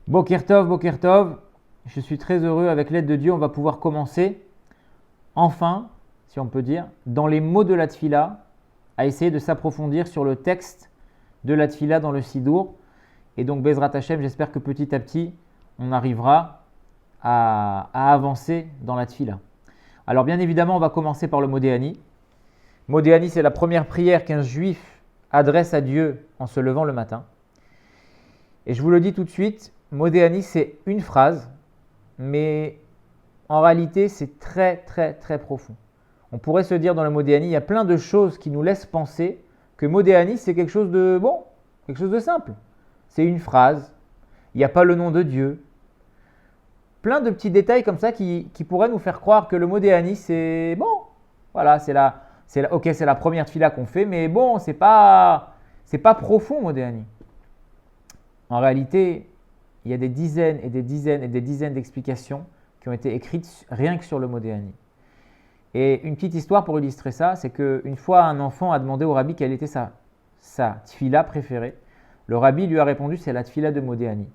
Boker Tov, je suis très heureux, avec l'aide de Dieu, on va pouvoir commencer, enfin, si on peut dire, dans les mots de la Tfila, à essayer de s'approfondir sur le texte de la Tfila dans le Sidour. Et donc, Bezrat Hashem, j'espère que petit à petit, on arrivera à avancer dans la Tfila. Alors, bien évidemment, on va commencer par le Modéani. Modéani, c'est la première prière qu'un juif adresse à Dieu en se levant le matin. Et je vous le dis tout de suite, Modéani, c'est une phrase, mais en réalité, c'est très, très, très profond. On pourrait se dire dans le Modéani, il y a plein de choses qui nous laissent penser que Modéani, c'est quelque chose de bon, quelque chose de simple. C'est une phrase, il n'y a pas le nom de Dieu. Plein de petits détails comme ça qui pourraient nous faire croire que le Modéani, c'est bon. Voilà, c'est la première tfila qu'on fait, mais bon, c'est pas profond, Modéani. En réalité, il y a des dizaines et des dizaines et des dizaines d'explications qui ont été écrites rien que sur le Modéani. Et une petite histoire pour illustrer ça, c'est qu'une fois un enfant a demandé au rabbi quelle était sa tfila préférée. Le rabbi lui a répondu, c'est la tfila de Modéani.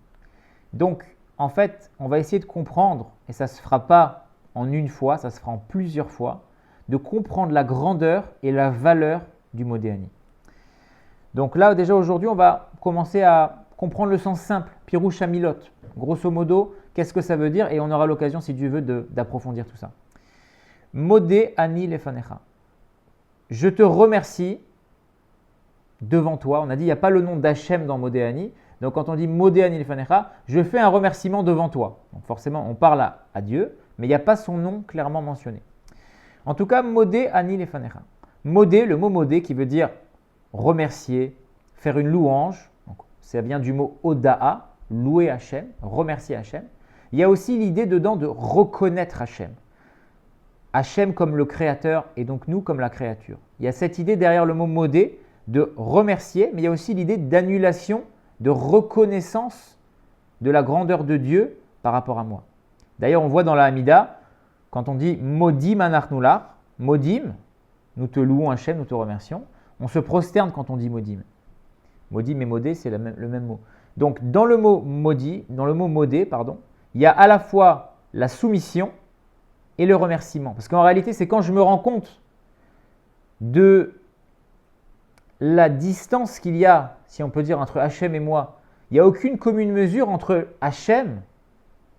Donc, en fait, on va essayer de comprendre, et ça ne se fera pas en une fois, ça se fera en plusieurs fois, de comprendre la grandeur et la valeur du Modéani. Donc là, déjà aujourd'hui, on va commencer à comprendre le sens simple, Pirouche Hamilot. Grosso modo, qu'est-ce que ça veut dire? Et on aura l'occasion, si Dieu veut, d'approfondir tout ça. Modé ani lefanecha. Je te remercie devant toi. On a dit, il n'y a pas le nom d'Hachem dans Modé ani. Donc quand on dit Modé ani lefanecha, je fais un remerciement devant toi. Donc forcément, on parle à Dieu, mais il n'y a pas son nom clairement mentionné. En tout cas, Modé ani lefanecha. Modé, le mot Modé qui veut dire remercier, faire une louange. Donc, ça vient du mot Oda'a, louer Hachem, remercier Hachem. Il y a aussi l'idée dedans de reconnaître Hachem. Hachem comme le créateur et donc nous comme la créature. Il y a cette idée derrière le mot modé de remercier, mais il y a aussi l'idée d'annulation, de reconnaissance de la grandeur de Dieu par rapport à moi. D'ailleurs, on voit dans la Hamida, quand on dit modim anachnular, modim, nous te louons Hachem, nous te remercions, on se prosterne quand on dit modim. Modim et modé, c'est le même mot. Donc, dans le mot modé, il y a à la fois la soumission et le remerciement. Parce qu'en réalité, c'est quand je me rends compte de la distance qu'il y a, si on peut dire, entre Hachem et moi. Il n'y a aucune commune mesure entre Hachem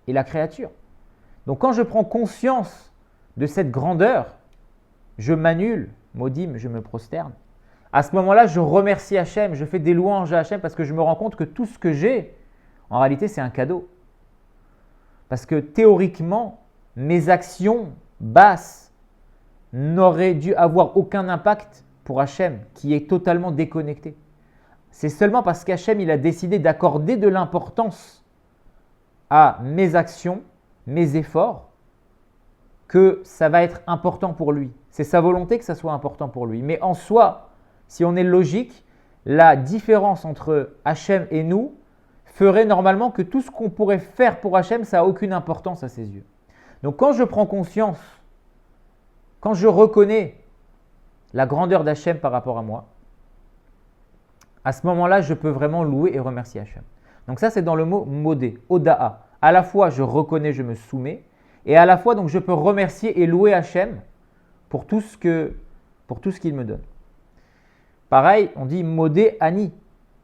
et la créature. Donc quand je prends conscience de cette grandeur, je m'annule, modim, je me prosterne. À ce moment-là, je remercie Hachem, je fais des louanges à Hachem parce que je me rends compte que tout ce que j'ai, en réalité, c'est un cadeau. Parce que théoriquement, mes actions basses n'auraient dû avoir aucun impact pour Hachem, qui est totalement déconnecté. C'est seulement parce qu'Hachem il a décidé d'accorder de l'importance à mes actions, mes efforts, que ça va être important pour lui. C'est sa volonté que ça soit important pour lui. Mais en soi, si on est logique, la différence entre Hachem et nous ferait normalement que tout ce qu'on pourrait faire pour Hachem, ça n'a aucune importance à ses yeux. Donc quand je prends conscience, quand je reconnais la grandeur d'Hachem par rapport à moi, à ce moment-là, je peux vraiment louer et remercier Hachem. Donc ça, c'est dans le mot modé, oda'a. À la fois, je reconnais, je me soumets, et à la fois, donc, je peux remercier et louer Hachem pour tout ce qu'il me donne. Pareil, on dit modé ani.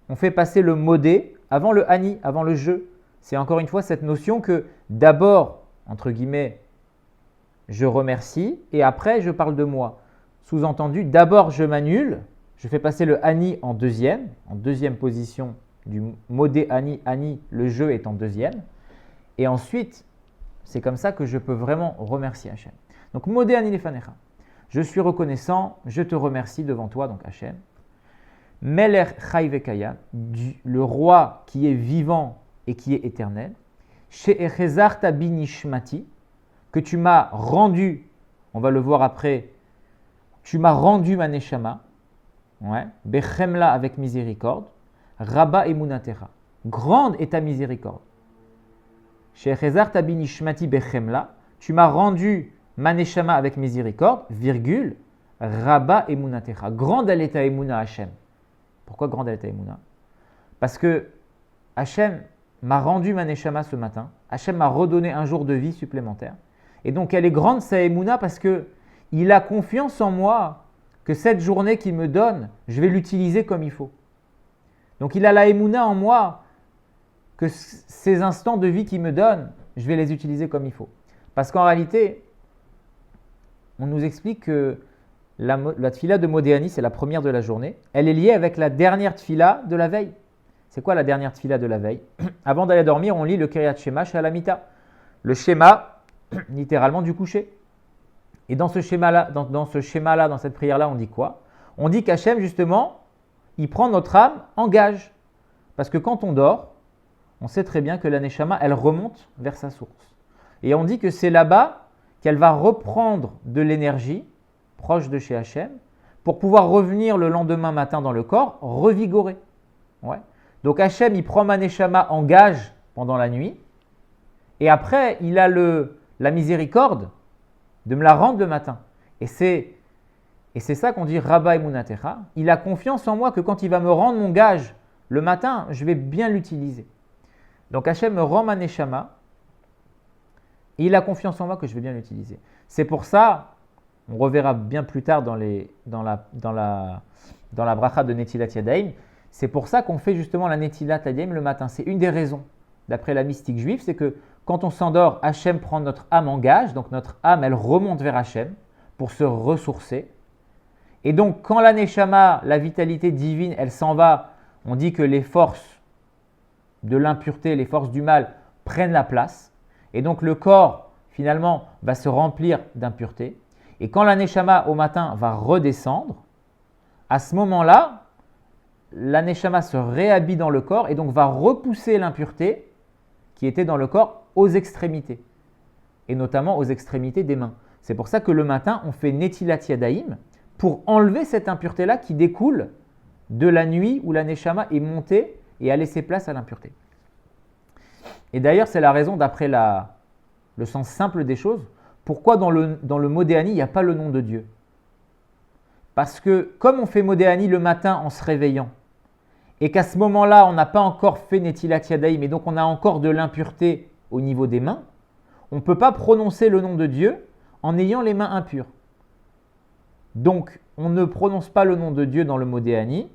On fait passer le modé avant le ani, avant le je. C'est encore une fois cette notion que d'abord, entre guillemets, je remercie et après je parle de moi. Sous-entendu, d'abord je m'annule, je fais passer le ani en deuxième position du modé ani, ani, le je est en deuxième. Et ensuite, c'est comme ça que je peux vraiment remercier Hachem. Donc modé ani lefanecha. Je suis reconnaissant, je te remercie devant toi, donc Hachem. Meler chai vekaya, le roi qui est vivant et qui est éternel. She'echezarta bi nishmati, que tu m'as rendu, on va le voir après, tu m'as rendu ma neshama, bechemla avec miséricorde, rabba emunatecha, grande est ta miséricorde. She'echezarta bi nishmati bechemla, tu m'as rendu ma neshama avec miséricorde, virgule, rabba emunatecha, grande elle est ta emuna Hachem. Pourquoi grande elle est ta emuna? Parce que Hachem, m'a rendu ma neshama ce matin. Hachem m'a redonné un jour de vie supplémentaire. Et donc, elle est grande, sa émouna, parce qu'il a confiance en moi que cette journée qu'il me donne, je vais l'utiliser comme il faut. Donc, il a la émouna en moi que ces instants de vie qu'il me donne, je vais les utiliser comme il faut. Parce qu'en réalité, on nous explique que la tfila de Modéani, c'est la première de la journée. Elle est liée avec la dernière tfila de la veille. C'est quoi la dernière tfila de la veille? Avant d'aller dormir, on lit le Kiryat Shema Shalamita. Le schéma, littéralement, du coucher. Et dans ce schéma-là, dans cette prière-là, on dit quoi? On dit qu'Hachem, justement, il prend notre âme en gage. Parce que quand on dort, on sait très bien que la neshama, elle remonte vers sa source. Et on dit que c'est là-bas qu'elle va reprendre de l'énergie proche de chez Hachem pour pouvoir revenir le lendemain matin dans le corps revigoré. Ouais. Donc Hachem, il prend ma neshama en gage pendant la nuit et après, il a la miséricorde de me la rendre le matin. Et c'est ça qu'on dit Rabba Emunatecha. Il a confiance en moi que quand il va me rendre mon gage le matin, je vais bien l'utiliser. Donc Hachem me rend ma neshama et il a confiance en moi que je vais bien l'utiliser. C'est pour ça, on reverra bien plus tard dans la bracha de Netilat Yadayim, c'est pour ça qu'on fait justement la Netilat Yadayim le matin. C'est une des raisons, d'après la mystique juive, c'est que quand on s'endort, Hachem prend notre âme en gage, donc notre âme, elle remonte vers Hachem pour se ressourcer. Et donc, quand la neshama, la vitalité divine, elle s'en va, on dit que les forces de l'impureté, les forces du mal prennent la place. Et donc, le corps, finalement, va se remplir d'impureté. Et quand la neshama, au matin, va redescendre, à ce moment-là, la neshama se réhabille dans le corps et donc va repousser l'impureté qui était dans le corps aux extrémités, et notamment aux extrémités des mains. C'est pour ça que le matin, on fait Netilat Yadayim pour enlever cette impureté-là qui découle de la nuit où la neshama est montée et a laissé place à l'impureté. Et d'ailleurs, c'est la raison, d'après le sens simple des choses, pourquoi dans le Modéani, il n'y a pas le nom de Dieu. Parce que comme on fait Modéani le matin en se réveillant, et qu'à ce moment-là, on n'a pas encore fait Netilat Yadayim, et donc on a encore de l'impureté au niveau des mains, on ne peut pas prononcer le nom de Dieu en ayant les mains impures. Donc, on ne prononce pas le nom de Dieu dans le Modéani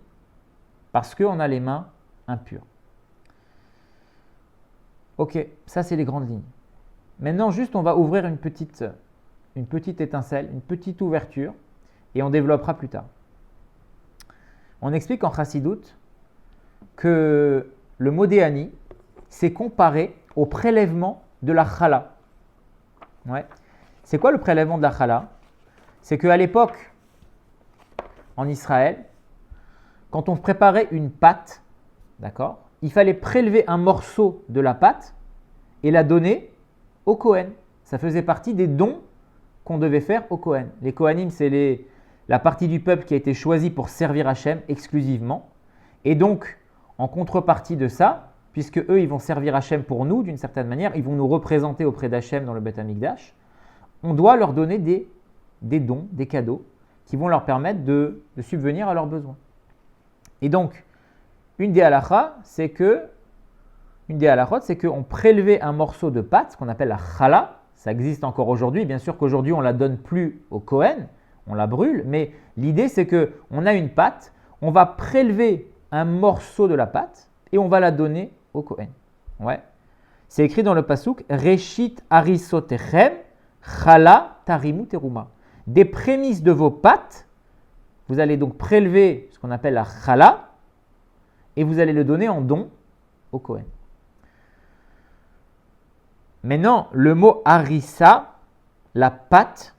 parce qu'on a les mains impures. Ok, ça c'est les grandes lignes. Maintenant, juste on va ouvrir une petite étincelle, une petite ouverture, et on développera plus tard. On explique en Chassidoute que le Modéani, c'est comparé au prélèvement de la chala. Ouais. C'est quoi le prélèvement de la chala? C'est qu'à l'époque, en Israël, quand on préparait une pâte, d'accord, il fallait prélever un morceau de la pâte et la donner au Kohen. Ça faisait partie des dons qu'on devait faire au Kohen. Les Kohanim, c'est la partie du peuple qui a été choisie pour servir Hachem exclusivement. Et donc, en contrepartie de ça, puisque eux, ils vont servir Hachem pour nous d'une certaine manière, ils vont nous représenter auprès d'Hachem dans le Beth Amikdash, on doit leur donner des dons, des cadeaux, qui vont leur permettre de subvenir à leurs besoins. Et donc, une des halakhot, c'est qu'on prélevait un morceau de pâte, ce qu'on appelle la chala. Ça existe encore aujourd'hui. Bien sûr qu'aujourd'hui, on ne la donne plus au Kohen, on la brûle. Mais l'idée, c'est qu'on a une pâte, on va prélever un morceau de la pâte et on va la donner au Kohen. Ouais. C'est écrit dans le pasuk Reshit harisotechem chala tarimu teruma. Des prémices de vos pâtes, vous allez donc prélever ce qu'on appelle la chala et vous allez le donner en don au Kohen. Maintenant, le mot harissa, la pâte,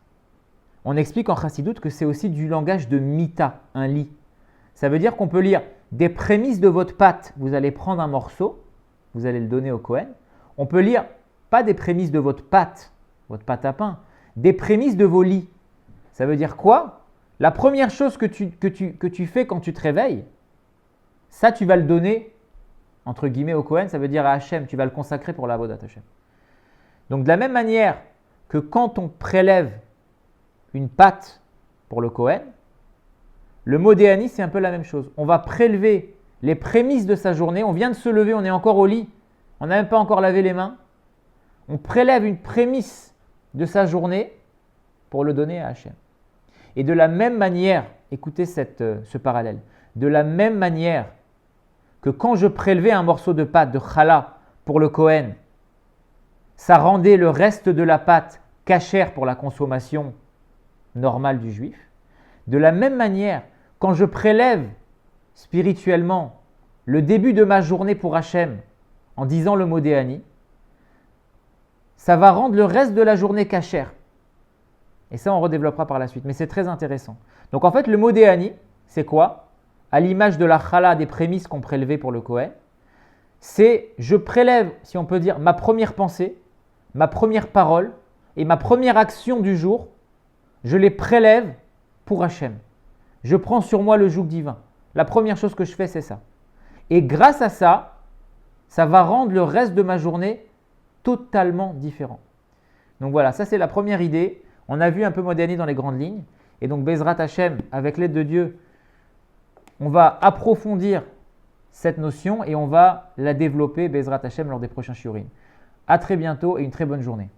on explique en Chassidoute que c'est aussi du langage de mita, un lit. Ça veut dire qu'on peut lire des prémices de votre pâte, vous allez prendre un morceau, vous allez le donner au Kohen. On peut lire pas des prémices de votre pâte à pain, des prémices de vos lits. Ça veut dire quoi? La première chose que tu fais quand tu te réveilles, ça tu vas le donner, entre guillemets, au Kohen, ça veut dire à Hachem, tu vas le consacrer pour la Avodat Hachem. Donc de la même manière que quand on prélève une pâte pour le Kohen, le Modéani, c'est un peu la même chose. On va prélever les prémices de sa journée, on vient de se lever, on est encore au lit, on n'a même pas encore lavé les mains, on prélève une prémisse de sa journée pour le donner à Hachem. Et de la même manière, écoutez ce parallèle, de la même manière que quand je prélevais un morceau de pâte de challah pour le Kohen, ça rendait le reste de la pâte cachère pour la consommation normale du juif. De la même manière, quand je prélève spirituellement le début de ma journée pour Hachem en disant le mot Déani, ça va rendre le reste de la journée cachère. Et ça, on redéveloppera par la suite. Mais c'est très intéressant. Donc en fait, le mot Déani, c'est quoi? À l'image de la challah des prémices qu'on prélevait pour le Kohen, c'est je prélève, si on peut dire, ma première pensée, ma première parole et ma première action du jour, je les prélève pour Hachem. Je prends sur moi le joug divin. La première chose que je fais, c'est ça. Et grâce à ça, ça va rendre le reste de ma journée totalement différent. Donc voilà, ça c'est la première idée. On a vu un peu Modéani dans les grandes lignes. Et donc Bezrat Hachem, avec l'aide de Dieu, on va approfondir cette notion et on va la développer Bezrat Hachem lors des prochains shiurim. À très bientôt et une très bonne journée.